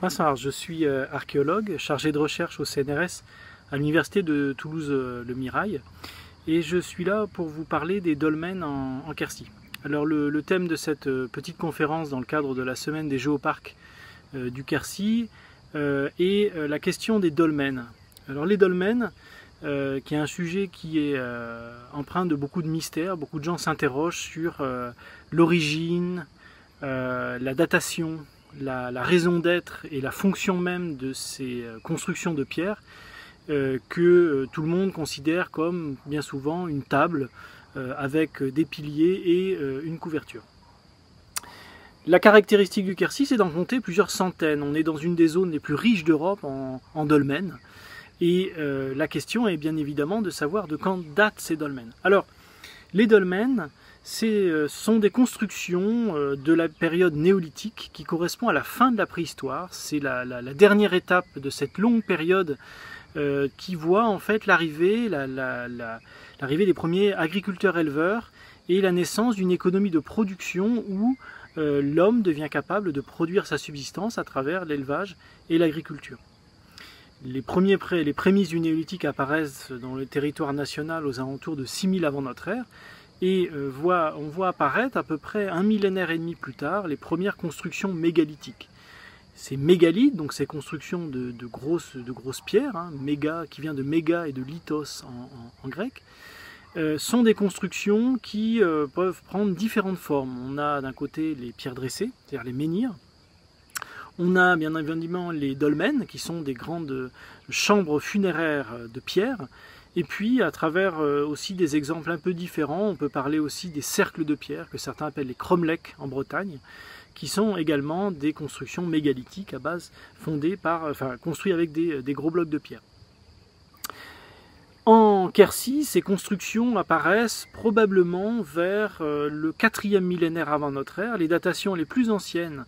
Bonsoir, je suis archéologue, chargé de recherche au CNRS à l'université de Toulouse-Le Mirail, et je suis là pour vous parler des dolmens en Quercy. Alors le thème de cette petite conférence dans le cadre de la semaine des géoparcs du Quercy est la question des dolmens. Alors les dolmens, qui est un sujet qui est empreint de beaucoup de mystères, beaucoup de gens s'interrogent sur l'origine, la datation, la raison d'être et la fonction même de ces constructions de pierre que tout le monde considère comme bien souvent une table avec des piliers et une couverture. La caractéristique du Quercy, c'est d'en compter plusieurs centaines. On est dans une des zones les plus riches d'Europe en dolmens. Et la question est bien évidemment de savoir de quand datent ces dolmens. Alors, les dolmens, sont des constructions de la période néolithique qui correspond à la fin de la préhistoire. C'est la dernière étape de cette longue période qui voit en fait l'arrivée des premiers agriculteurs-éleveurs et la naissance d'une économie de production où l'homme devient capable de produire sa subsistance à travers l'élevage et l'agriculture. Les prémices du néolithique apparaissent dans le territoire national aux alentours de 6000 avant notre ère. Et on voit apparaître à peu près un millénaire et demi plus tard les premières constructions mégalithiques. Ces mégalithes, donc ces constructions de grosses pierres, méga, qui vient de méga et de lithos en grec, sont des constructions qui peuvent prendre différentes formes. On a d'un côté les pierres dressées, c'est-à-dire les menhirs. On a bien évidemment les dolmens, qui sont des grandes chambres funéraires de pierre. Et puis, à travers aussi des exemples un peu différents, on peut parler aussi des cercles de pierre, que certains appellent les cromlechs en Bretagne, qui sont également des constructions mégalithiques à base construites avec des gros blocs de pierre. En Quercy, ces constructions apparaissent probablement vers le 4e millénaire avant notre ère. Les datations les plus anciennes,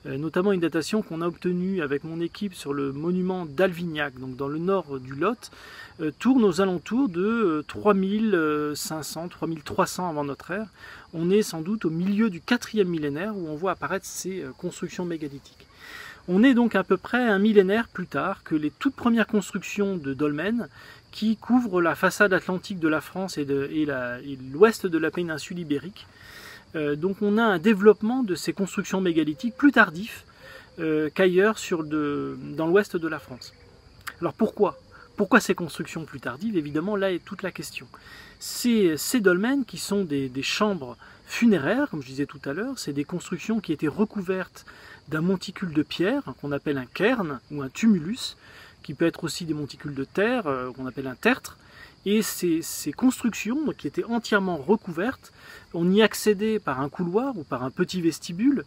notamment une datation qu'on a obtenue avec mon équipe sur le monument d'Alvignac, donc dans le nord du Lot, tourne aux alentours de 3500-3300 avant notre ère. On est sans doute au milieu du 4e millénaire où on voit apparaître ces constructions mégalithiques. On est donc à peu près un millénaire plus tard que les toutes premières constructions de dolmens qui couvrent la façade atlantique de la France et l'ouest de la péninsule ibérique. Donc on a un développement de ces constructions mégalithiques plus tardif qu'ailleurs dans l'ouest de la France. Alors pourquoi ces constructions plus tardives? Évidemment, là est toute la question. Ces dolmens, qui sont des chambres funéraires, comme je disais tout à l'heure, c'est des constructions qui étaient recouvertes d'un monticule de pierre, qu'on appelle un cairn ou un tumulus, qui peut être aussi des monticules de terre, qu'on appelle un tertre. Et ces constructions, qui étaient entièrement recouvertes, on y accédait par un couloir ou par un petit vestibule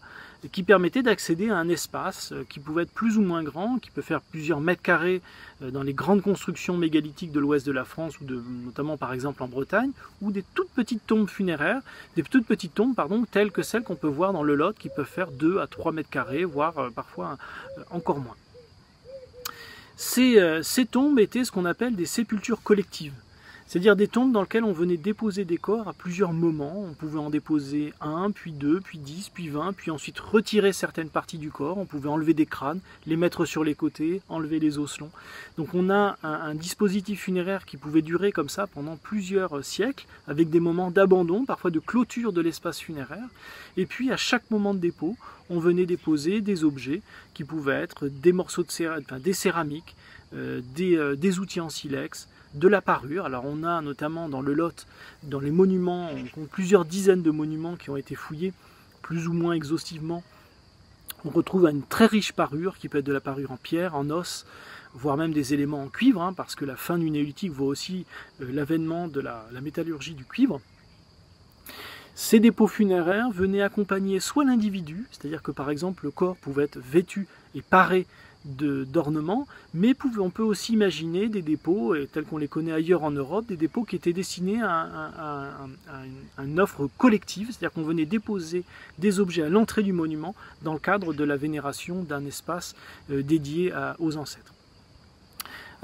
qui permettait d'accéder à un espace qui pouvait être plus ou moins grand, qui peut faire plusieurs mètres carrés dans les grandes constructions mégalithiques de l'ouest de la France, notamment par exemple en Bretagne, ou des toutes petites tombes funéraires, telles que celles qu'on peut voir dans le Lot, qui peuvent faire 2 à 3 mètres carrés, voire parfois encore moins. Ces tombes étaient ce qu'on appelle des sépultures collectives, c'est-à-dire des tombes dans lesquelles on venait déposer des corps à plusieurs moments. On pouvait en déposer 1, puis 2, puis 10, puis 20, puis ensuite retirer certaines parties du corps. On pouvait enlever des crânes, les mettre sur les côtés, enlever les osselons. Donc on a un dispositif funéraire qui pouvait durer comme ça pendant plusieurs siècles, avec des moments d'abandon, parfois de clôture de l'espace funéraire. Et puis à chaque moment de dépôt, on venait déposer des objets qui pouvaient être des morceaux des céramiques, des outils en silex, de la parure. Alors on a notamment dans le Lot, dans les monuments, on compte plusieurs dizaines de monuments qui ont été fouillés plus ou moins exhaustivement. On retrouve une très riche parure qui peut être de la parure en pierre, en os, voire même des éléments en cuivre, parce que la fin du néolithique voit aussi l'avènement de la métallurgie du cuivre. Ces dépôts funéraires venaient accompagner soit l'individu, c'est-à-dire que par exemple le corps pouvait être vêtu et paré d'ornements, mais on peut aussi imaginer des dépôts, tels qu'on les connaît ailleurs en Europe, des dépôts qui étaient destinés à une offre collective, c'est-à-dire qu'on venait déposer des objets à l'entrée du monument dans le cadre de la vénération d'un espace dédié aux ancêtres.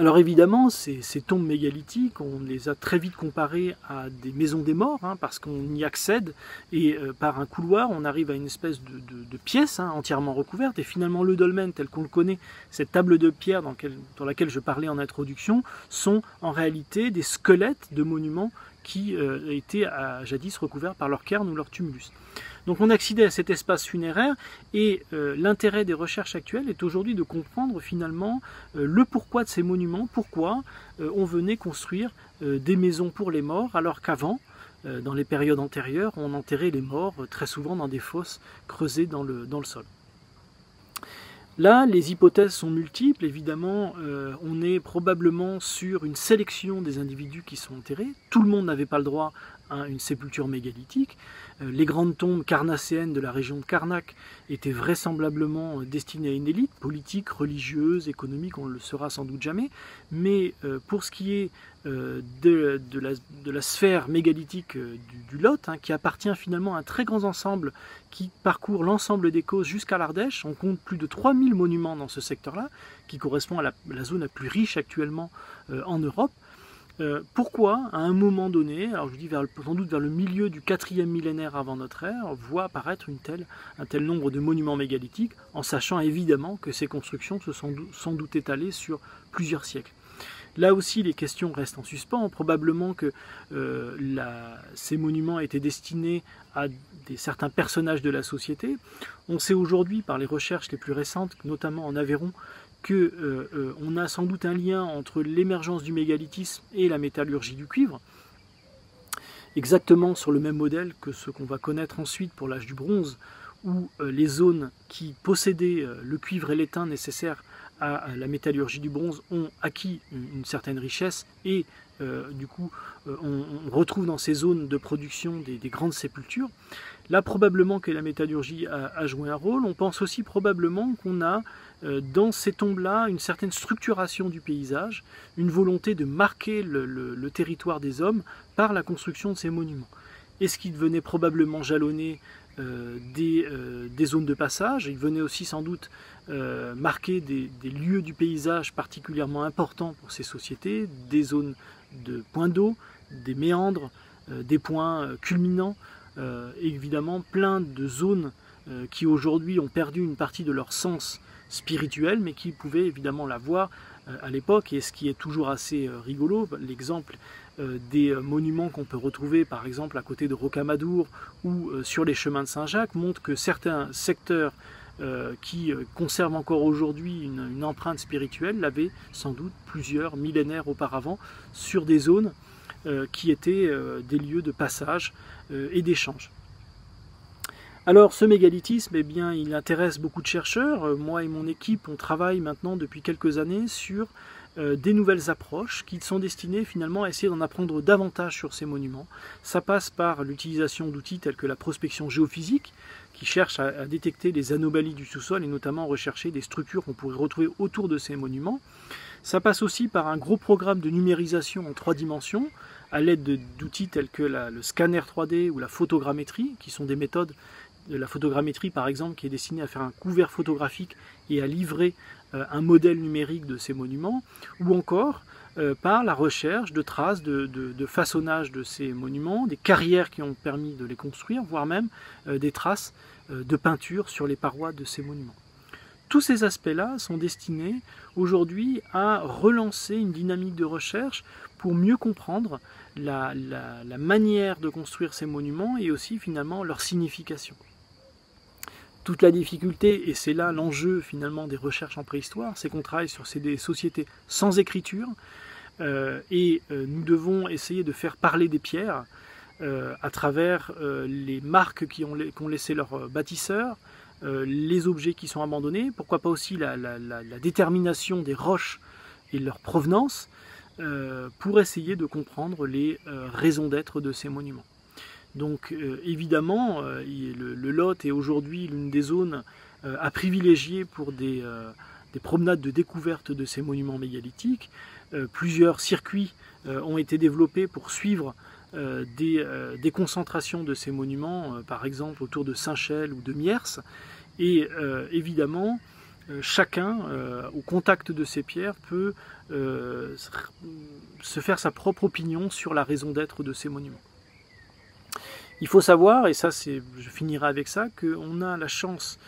Alors évidemment, ces tombes mégalithiques, on les a très vite comparées à des maisons des morts, parce qu'on y accède, et par un couloir, on arrive à une espèce de pièce entièrement recouverte, et finalement le dolmen tel qu'on le connaît, cette table de pierre dans laquelle je parlais en introduction, sont en réalité des squelettes de monuments qui étaient jadis recouverts par leur cairn ou leur tumulus. Donc on accédait à cet espace funéraire, et l'intérêt des recherches actuelles est aujourd'hui de comprendre finalement le pourquoi de ces monuments, pourquoi on venait construire des maisons pour les morts, alors qu'avant, dans les périodes antérieures, on enterrait les morts très souvent dans des fosses creusées dans le sol. Là, les hypothèses sont multiples. Évidemment, on est probablement sur une sélection des individus qui sont enterrés. Tout le monde n'avait pas le droit à une sépulture mégalithique. Les grandes tombes carnacéennes de la région de Karnak étaient vraisemblablement destinées à une élite politique, religieuse, économique, on ne le saura sans doute jamais. Mais pour ce qui est de la sphère mégalithique du Lot, qui appartient finalement à un très grand ensemble qui parcourt l'ensemble des Causses jusqu'à l'Ardèche, on compte plus de 3000 monuments dans ce secteur-là, qui correspond à la zone la plus riche actuellement en Europe. Pourquoi, à un moment donné, alors je dis sans doute vers le milieu du 4e millénaire avant notre ère, voit apparaître un tel nombre de monuments mégalithiques, en sachant évidemment que ces constructions se sont sans doute étalées sur plusieurs siècles. Là aussi, les questions restent en suspens. Probablement que ces monuments étaient destinés à certains personnages de la société. On sait aujourd'hui, par les recherches les plus récentes, notamment en Aveyron, qu'on a sans doute un lien entre l'émergence du mégalithisme et la métallurgie du cuivre, exactement sur le même modèle que ce qu'on va connaître ensuite pour l'âge du bronze, où les zones qui possédaient le cuivre et l'étain nécessaires à la métallurgie du bronze ont acquis une certaine richesse, et du coup on retrouve dans ces zones de production des grandes sépultures. Là, probablement que la métallurgie a joué un rôle. On pense aussi probablement qu'on a dans ces tombes-là une certaine structuration du paysage, une volonté de marquer le territoire des hommes par la construction de ces monuments. Et ce qui venait probablement jalonner des zones de passage, il venait aussi sans doute marquer des lieux du paysage particulièrement importants pour ces sociétés, des zones de points d'eau, des méandres, des points culminants, évidemment plein de zones qui aujourd'hui ont perdu une partie de leur sens spirituel, mais qui pouvaient évidemment l'avoir à l'époque. Et ce qui est toujours assez rigolo, l'exemple des monuments qu'on peut retrouver par exemple à côté de Rocamadour ou sur les chemins de Saint-Jacques montre que certains secteurs qui conservent encore aujourd'hui une empreinte spirituelle l'avaient sans doute plusieurs millénaires auparavant sur des zones qui étaient des lieux de passage et d'échange. Alors ce mégalithisme, eh bien, il intéresse beaucoup de chercheurs. Moi et mon équipe, on travaille maintenant depuis quelques années sur des nouvelles approches qui sont destinées finalement à essayer d'en apprendre davantage sur ces monuments. Ça passe par l'utilisation d'outils tels que la prospection géophysique, qui cherche à détecter les anomalies du sous-sol et notamment rechercher des structures qu'on pourrait retrouver autour de ces monuments. Ça passe aussi par un gros programme de numérisation en 3 dimensions, à l'aide d'outils tels que le scanner 3D ou la photogrammétrie, qui sont des méthodes de la photogrammétrie par exemple, qui est destinée à faire un couvert photographique et à livrer un modèle numérique de ces monuments, ou encore par la recherche de traces de façonnage de ces monuments, des carrières qui ont permis de les construire, voire même des traces de peinture sur les parois de ces monuments. Tous ces aspects-là sont destinés aujourd'hui à relancer une dynamique de recherche pour mieux comprendre la manière de construire ces monuments et aussi finalement leur signification. Toute la difficulté, et c'est là l'enjeu finalement des recherches en préhistoire, c'est qu'on travaille sur des sociétés sans écriture et nous devons essayer de faire parler des pierres à travers les marques qu'ont laissé leurs bâtisseurs, les objets qui sont abandonnés, pourquoi pas aussi la détermination des roches et leur provenance pour essayer de comprendre les raisons d'être de ces monuments. Donc évidemment, le Lot est aujourd'hui l'une des zones à privilégier pour des promenades de découverte de ces monuments mégalithiques. Plusieurs circuits ont été développés pour suivre des concentrations de ces monuments, par exemple autour de Saint-Chel ou de Miers. Et évidemment, chacun, au contact de ces pierres, peut se faire sa propre opinion sur la raison d'être de ces monuments. Il faut savoir, et ça je finirai avec ça, qu'on a la chance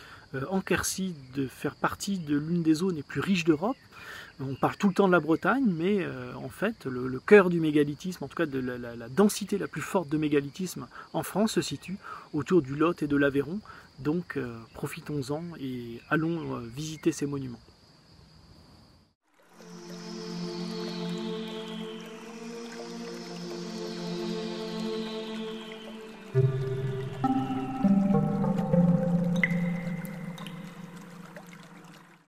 en Quercy de faire partie de l'une des zones les plus riches d'Europe. On parle tout le temps de la Bretagne, mais en fait le cœur du mégalithisme, en tout cas de la densité la plus forte de mégalithisme en France, se situe autour du Lot et de l'Aveyron. Donc profitons-en et allons visiter ces monuments.